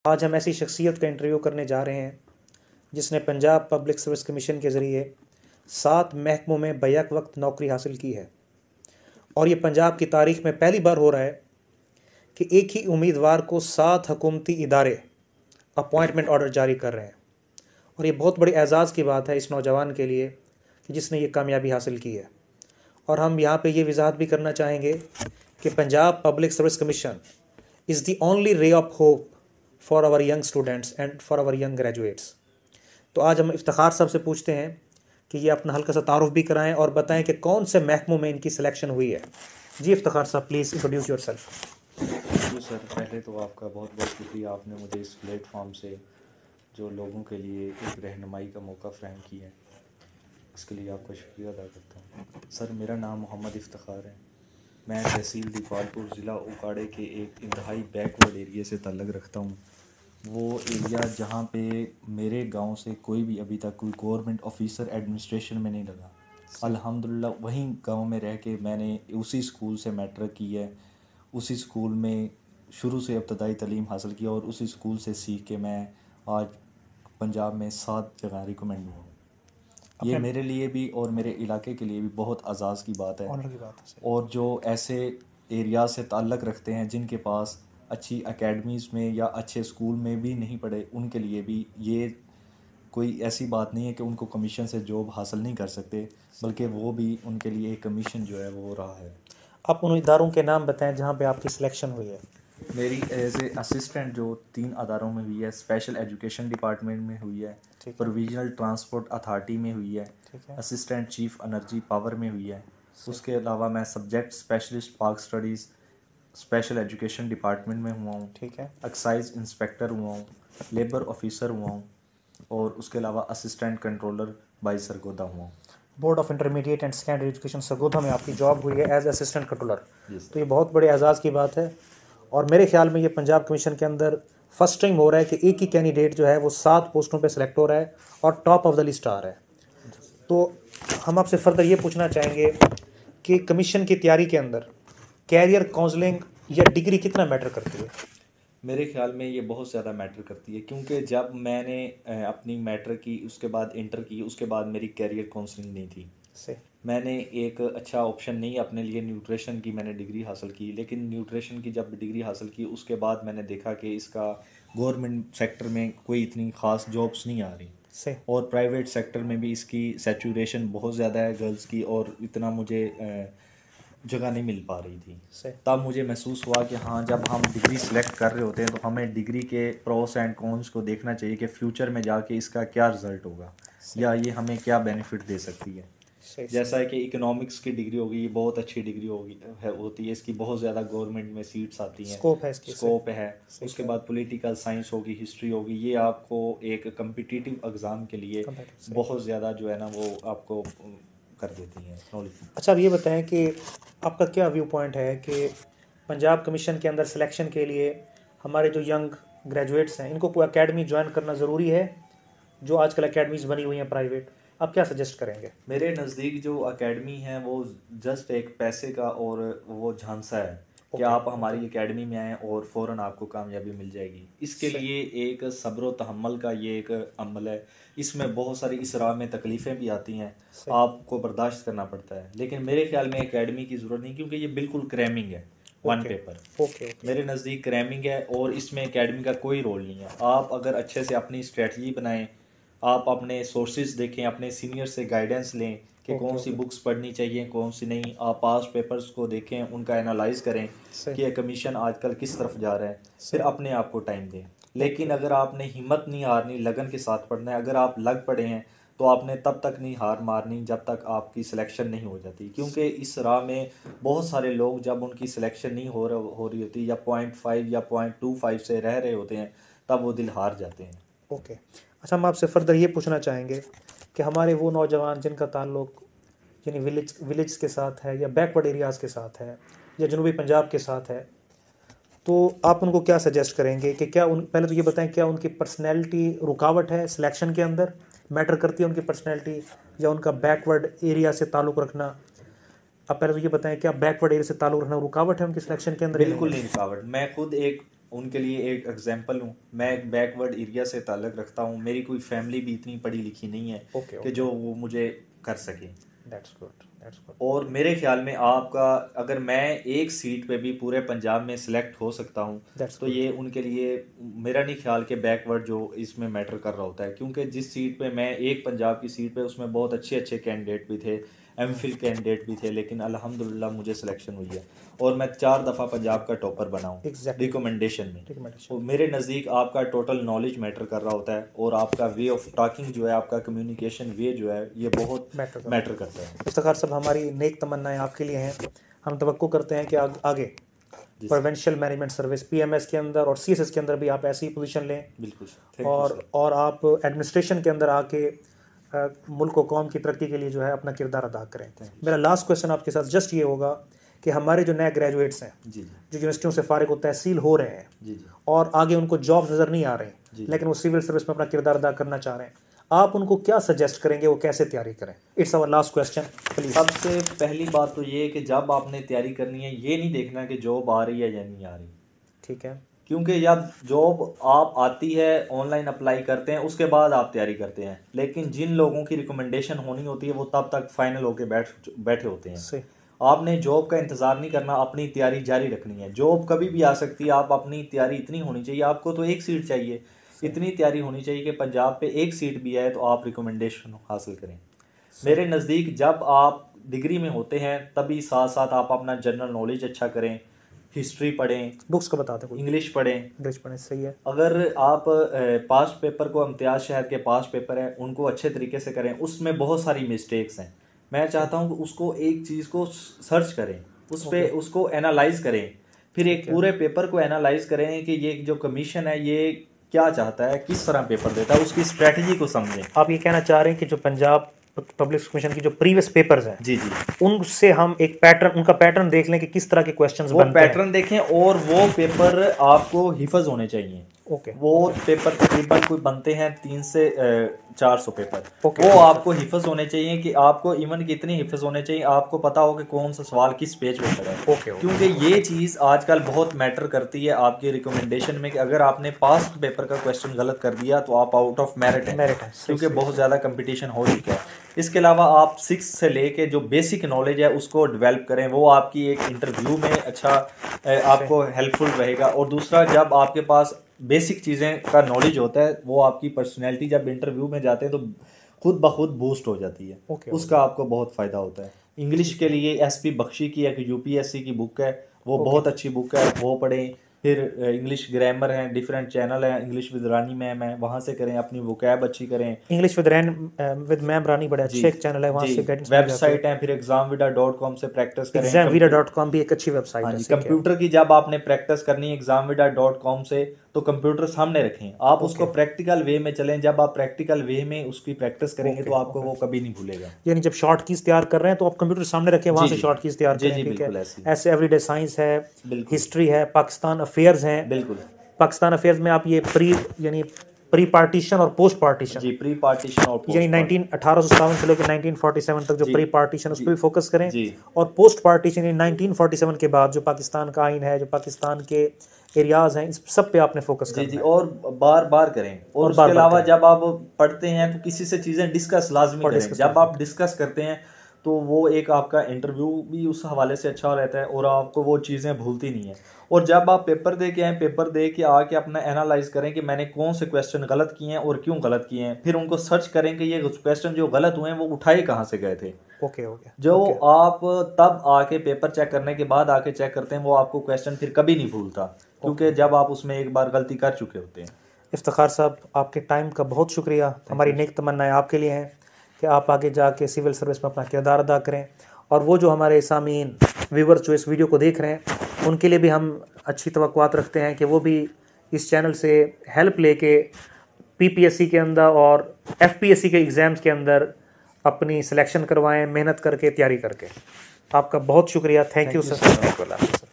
आज हम ऐसी शख्सियत का इंटरव्यू करने जा रहे हैं जिसने पंजाब पब्लिक सर्विस कमीशन के ज़रिए 7 महकमों में बैक वक्त नौकरी हासिल की है। और ये पंजाब की तारीख में पहली बार हो रहा है कि एक ही उम्मीदवार को 7 हुकूमती इदारे अपॉइंटमेंट ऑर्डर जारी कर रहे हैं। और ये बहुत बड़ी एज़ाज़ की बात है इस नौजवान के लिए कि जिसने ये कामयाबी हासिल की है। और हम यहाँ पे ये वजाहत भी करना चाहेंगे कि Punjab public service commission is the only ray of hope for our young students and for our young graduates. तो आज हम इफ्तिखार साहब से पूछते हैं कि ये अपना हल्का सा तारुफ भी कराएं और बताएं कि कौन से महकमों में इनकी सिलेक्शन हुई है। जी Iftikhar sahab, please introduce yourself. जी सर, पहले तो आपका बहुत बहुत शुक्रिया, आपने मुझे इस प्लेटफॉर्म से जो लोगों के लिए एक रहनुमाई का मौका फ़राहम किया है, इसके लिए आपका शुक्रिया अदा करता हूँ। सर, मेरा नाम मोहम्मद इफ्तिखार है। मैं तहसील दीपालपुर ज़िला उकाड़े के एक इंतहाई बैकवर्ड एरिया से ताल्लुक़ रखता हूँ। वो एरिया जहाँ पे मेरे गांव से कोई भी अभी तक कोई गवर्नमेंट ऑफिसर एडमिनिस्ट्रेशन में नहीं लगा। अल्हम्दुलिल्लाह वहीं गांव में रह के मैंने उसी स्कूल से मैट्रिक की है, उसी स्कूल में शुरू से इब्तदाई तालीम हासिल की और उसी स्कूल से सीख के मैं आज पंजाब में 7 जगह रिकमेंड हुआ हूँ। ये मेरे लिए भी और मेरे इलाके के लिए भी बहुत अज़ाज़ की बात है। ऑनर की बात है। और जो ऐसे एरिया से ताल्लुक़ रखते हैं जिनके पास अच्छी एकेडमीज़ में या अच्छे स्कूल में भी नहीं पढ़े, उनके लिए भी ये कोई ऐसी बात नहीं है कि उनको कमीशन से जॉब हासिल नहीं कर सकते, बल्कि वो भी उनके लिए एक कमीशन जो है वो रहा है। आप उन इदारों के नाम बताएं जहाँ पे आपकी सिलेक्शन हुई है। मेरी एज ए असिस्टेंट जो 3 अदारों में हुई है, स्पेशल एजुकेशन डिपार्टमेंट में हुई है, प्रोविजनल ट्रांसपोर्ट अथॉरिटी में हुई है, असिस्टेंट चीफ एनर्जी पावर में हुई है। उसके अलावा मैं subject specialist park studies special education department में हुआ हूँ, एक्साइज इंस्पेक्टर हुआ हूँ, लेबर ऑफिसर हुआ हूँ और उसके अलावा असिस्टेंट कंट्रोलर बाई सरगोदा हुआ हूँ। Board of intermediate and secondary education Sargodha में आपकी जॉब हुई है एज असिस्टेंट कंट्रोलर। Yes, तो ये बहुत बड़े एजाज़ की बात है। और मेरे ख्याल में ये पंजाब कमीशन के अंदर फर्स्ट टाइम हो रहा है कि एक ही कैंडिडेट जो है वो 7 पोस्टों पे सेलेक्ट हो रहा है और टॉप ऑफ द लिस्ट आ रहा है। तो हम आपसे फर्दर ये पूछना चाहेंगे कि कमीशन की तैयारी के अंदर कैरियर काउंसलिंग या डिग्री कितना मैटर करती है? मेरे ख्याल में ये बहुत ज़्यादा मैटर करती है, क्योंकि जब मैंने अपनी मैट्रिक की, उसके बाद इंटर की, उसके बाद मेरी कैरियर काउंसलिंग नहीं थी। मैंने एक अच्छा ऑप्शन नहीं अपने लिए न्यूट्रिशन की मैंने डिग्री हासिल की, लेकिन न्यूट्रिशन की जब डिग्री हासिल की उसके बाद मैंने देखा कि इसका गवर्नमेंट सेक्टर में कोई इतनी ख़ास जॉब्स नहीं आ रही और प्राइवेट सेक्टर में भी इसकी सैचुरेशन बहुत ज़्यादा है गर्ल्स की, और इतना मुझे जगह नहीं मिल पा रही थी। तब मुझे महसूस हुआ कि हाँ, जब हम डिग्री सेलेक्ट कर रहे होते हैं तो हमें डिग्री के प्रोस एंड कॉन्स को देखना चाहिए कि फ्यूचर में जाके इसका क्या रिज़ल्ट होगा या ये हमें क्या बेनिफिट दे सकती है। जैसा है कि इकोनॉमिक्स की डिग्री होगी, ये बहुत अच्छी डिग्री होती है, इसकी बहुत ज़्यादा गवर्नमेंट में सीट्स आती हैं, स्कोप है। उसके बाद पॉलिटिकल साइंस होगी, हिस्ट्री होगी, ये आपको एक कम्पिटिटिव एग्ज़ाम के लिए बहुत ज़्यादा जो है ना वो आपको कर देती हैं नॉलेज। अच्छा, अब ये बताएं कि आपका क्या व्यू पॉइंट है कि पंजाब कमीशन के अंदर सिलेक्शन के लिए हमारे जो यंग ग्रेजुएट्स हैं इनको कोई एकेडमी ज्वाइन करना ज़रूरी है? जो आजकल एकेडमीज़ बनी हुई हैं प्राइवेट, आप क्या सजेस्ट करेंगे? मेरे नज़दीक जो एकेडमी है वो जस्ट एक पैसे का और वो झांसा है कि आप हमारी एकेडमी में आएँ और फ़ौरन आपको कामयाबी मिल जाएगी। इसके लिए एक सब्र व तहम्मुल का ये एक अमल है। इसमें बहुत सारी इस राह में तकलीफ़ें भी आती हैं, आपको बर्दाश्त करना पड़ता है, लेकिन मेरे ख्याल में एकेडमी की ज़रूरत नहीं, क्योंकि ये बिल्कुल क्रैमिंग है, वन पेपर। मेरे नज़दीक क्रैमिंग है और इसमें एकेडमी का कोई रोल नहीं है। आप अगर अच्छे से अपनी स्ट्रेटजी बनाएं, आप अपने सोर्सेज देखें, अपने सीनियर से गाइडेंस लें कि कौन सी बुक्स पढ़नी चाहिए, कौन सी नहीं। आप पास पेपर्स को देखें, उनका एनालाइज करें कि कमीशन आजकल किस तरफ जा रहा है, फिर अपने आप को टाइम दें। लेकिन अगर आपने हिम्मत नहीं हारनी, लगन के साथ पढ़ना है, अगर आप लग पड़े हैं तो आपने तब तक नहीं हार मारनी जब तक आपकी सिलेक्शन नहीं हो जाती, क्योंकि इस राह में बहुत सारे लोग जब उनकी सिलेक्शन नहीं हो रही होती या 0.5 या 0.25 से रह रहे होते हैं, तब वो दिल हार जाते हैं। ओके। अच्छा, हम आपसे फर्दर ये पूछना चाहेंगे कि हमारे वो नौजवान जिनका ताल्लुक यानी विलेज के साथ है या बैकवर्ड एरियाज़ के साथ है या जनूबी पंजाब के साथ है, तो आप उनको क्या सजेस्ट करेंगे कि क्या पहले तो ये बताएं, क्या उनकी पर्सनैलिटी रुकावट है सिलेक्शन के अंदर? मैटर करती है उनकी पर्सनैलिटी या उनका बैकवर्ड एरिया से ताल्लुक़ रखना? आप पहले तो ये बताएं, क्या बैकवर्ड एरिया से ताल्लुक़ रखना रुकावट है उनकी सिलेक्शन के अंदर? बिल्कुल नहीं रुकावट। मैं खुद एक उनके लिए एक एग्जांपल हूँ। मैं एक बैकवर्ड एरिया से ताल्लुक़ रखता हूँ, मेरी कोई फैमिली भी इतनी पढ़ी लिखी नहीं है कि जो वो मुझे कर सके। That's good, that's good. और मेरे ख्याल में आपका, अगर मैं एक सीट पे भी पूरे पंजाब में सिलेक्ट हो सकता हूँ तो ये उनके लिए, मेरा नहीं ख्याल कि बैकवर्ड जो इसमें मैटर कर रहा होता है, क्योंकि जिस सीट पे मैं, एक पंजाब की सीट पे, उसमें बहुत अच्छे अच्छे कैंडिडेट भी थे, एमफिल कैंडिडेट भी थे, लेकिन अल्हम्दुलिल्लाह मुझे सिलेक्शन हुई है और मैं 4 दफ़ा पंजाब का टॉपर बना हूँ रिकमेंडेशन में। और मेरे नज़दीक आपका टोटल नॉलेज मैटर कर रहा होता है और आपका वे ऑफ टॉकिंग जो है, आपका कम्युनिकेशन वे जो है, ये बहुत मैटर करता है। इफ्तिखार साहब, हमारी नेक तमन्नाएं आपके लिए हैं। हम तवक्को करते हैं कि आगे प्रोविंशियल मैनेजमेंट सर्विस पीएमएस के अंदर और सीएसएस के अंदर भी आप ऐसी पोजीशन लें। बिल्कुल। और आप एडमिनिस्ट्रेशन के अंदर आके मुल्क और कौम की तरक्की के लिए जो है अपना किरदार अदा करें। मेरा लास्ट क्वेश्चन आपके साथ जस्ट ये होगा कि हमारे जो नए ग्रेजुएट्स हैं जो यूनिवर्सिटियों से फारिग होता तहसील हो रहे हैं और आगे उनको जॉब नज़र नहीं आ रहे हैं, लेकिन वो सिविल सर्विस में अपना किरदार अदा करना चाह रहे हैं, आप उनको क्या सजेस्ट करेंगे, वो कैसे तैयारी करें? It's our last question please. सबसे पहली बात तो ये है कि जब आपने तैयारी करनी है, ये नहीं देखना कि जॉब आ रही है या नहीं आ रही। ठीक है। क्योंकि जब जॉब आप आती है, ऑनलाइन अप्लाई करते हैं, उसके बाद आप तैयारी करते हैं, लेकिन जिन लोगों की रिकमेंडेशन होनी होती है वो तब तक फाइनल होके बैठे होते हैं। आपने जॉब का इंतज़ार नहीं करना, अपनी तैयारी जारी रखनी है। जॉब कभी भी आ सकती है, आप अपनी तैयारी इतनी होनी चाहिए, आपको तो एक सीट चाहिए, इतनी तैयारी होनी चाहिए कि पंजाब पे एक सीट भी आए तो आप रिकमेंडेशन हासिल करें। मेरे नज़दीक जब आप डिग्री में होते हैं तभी साथ साथ आप अपना जनरल नॉलेज अच्छा करें, हिस्ट्री पढ़ें, बुक्स का बताते हैं, इंग्लिश पढ़ें। सही है। अगर आप पास्ट पेपर को, इम्तियाज़ शहर के पास्ट पेपर हैं, उनको अच्छे तरीके से करें, उसमें बहुत सारी मिस्टेक्स हैं। मैं चाहता हूं कि उसको, एक चीज़ को सर्च करें, उस पर उसको एनालाइज करें, फिर एक पूरे पेपर को एनालाइज करें कि ये जो कमीशन है ये क्या चाहता है, किस तरह पेपर देता है, उसकी स्ट्रेटजी को समझें। आप ये कहना चाह रहे हैं कि जो पंजाब पब्लिक कमीशन की जो प्रीवियस पेपर्स हैं, जी, उनसे हम एक पैटर्न, उनका पैटर्न देख लें कि किस तरह के क्वेश्चंस बनते हैं, वो पैटर्न देखें और वो पेपर आपको हिफज होने चाहिए। वो पेपर तकरीबन कोई बनते हैं 300 से 400 पेपर, वो आपको हिफज होने चाहिए कि आपको इवन कितनी हिफज होने चाहिए, आपको पता हो कि कौन सा सवाल किस पेज पे पड़ा है। क्योंकि ये चीज़ आजकल बहुत मैटर करती है आपकी रिकमेंडेशन में, कि अगर आपने पास्ट पेपर का क्वेश्चन गलत कर दिया तो आप आउट ऑफ मेरिट है, क्योंकि बहुत ज़्यादा कंपटीशन हो चुका है। इसके अलावा आप 6 से लेके जो बेसिक नॉलेज है उसको डेवलप करें, वो आपकी एक इंटरव्यू में अच्छा आपको हेल्पफुल रहेगा। और दूसरा, जब आपके पास बेसिक चीज़ें का नॉलेज होता है, वो आपकी पर्सनैलिटी जब इंटरव्यू में जाते हैं तो खुद ब खुद बूस्ट हो जाती है। उसका आपको बहुत फ़ायदा होता है। इंग्लिश के लिए SP बख्शी की एक UPSC की बुक है, वो बहुत अच्छी बुक है, वो पढ़ें। फिर इंग्लिश ग्रामर है, डिफरेंट चैनल है, इंग्लिश विद रानी मैम है, वहाँ से करें, अपनी वोकैब अच्छी करें। इंग्लिश विद मैम रानी बड़े अच्छे एक चैनल है, वहाँ से गाइडेंस वेबसाइट है। फिर examvida.com से प्रैक्टिस करें। examvida.com भी एक अच्छी वेबसाइट है। कंप्यूटर की जब आपने प्रैक्टिस करनी है examvida.com से, तो कंप्यूटर सामने रखें, आप उसको प्रैक्टिकल वे में चलें। जब आप प्रैक्टिकल वे में उसकी प्रैक्टिस करेंगे तो आपको वो कभी नहीं भूलेगा। यानी जब शॉर्ट कीज तैयार कर रहे हैं तो आप कंप्यूटर सामने रखें, वहाँ से शॉर्ट कीज तैयार करें। ठीक है। ऐसे एवरीडे साइंस है, हिस्ट्री है, पाकिस्तान अफेयर्स हैं। बिल्कुल। पाकिस्तान अफेयर्स में आप ये प्री पार्टीशन और पोस्ट पार्टीशन, जी, प्री पार्टीशन और यानी 1857 से लेकर 1947 तक जो प्री पार्टीशन, उस पर भी फोकस करें। और पोस्ट पार्टीशन यानी 1947 के बाद जो पाकिस्तान का आइन है, जो पाकिस्तान के एरियाज हैं, इस सब पे आपने फोकस करना है। और बार बार करें। और उसके अलावा जब आप पढ़ते हैं तो किसी से चीज़ें डिस्कस लाजमी करें। जब आप डिस्कस करते हैं तो वो एक आपका इंटरव्यू भी उस हवाले से अच्छा रहता है और आपको वो चीज़ें भूलती नहीं है। और जब आप पेपर दे के आए, पेपर दे के आके अपना एनालाइज करें कि मैंने कौन से क्वेश्चन गलत किए हैं और क्यों गलत किए हैं। फिर उनको सर्च करें कि ये क्वेश्चन जो गलत हुए हैं वो उठाए कहाँ से गए थे। जो आप तब आके पेपर चेक करने के बाद आके चेक करते हैं, वो आपको क्वेश्चन फिर कभी नहीं भूलता, क्योंकि जब आप उसमें एक बार गलती कर चुके होते हैं। इफ्तिखार साहब, आपके टाइम का बहुत शुक्रिया। हमारी नेक तमन्नाएं आपके लिए हैं कि आप आगे जाके सिविल सर्विस में अपना किरदार अदा करें। और वो जो हमारे सामीन व्यूवर्स जो इस वीडियो को देख रहे हैं, उनके लिए भी हम अच्छी तवक्कुआत रखते हैं कि वो भी इस चैनल से हेल्प लेके PPSC के अंदर और FPSC के एग्ज़ाम्स के अंदर अपनी सिलेक्शन करवाएं, मेहनत करके, तैयारी करके। आपका बहुत शुक्रिया। Thank you sir.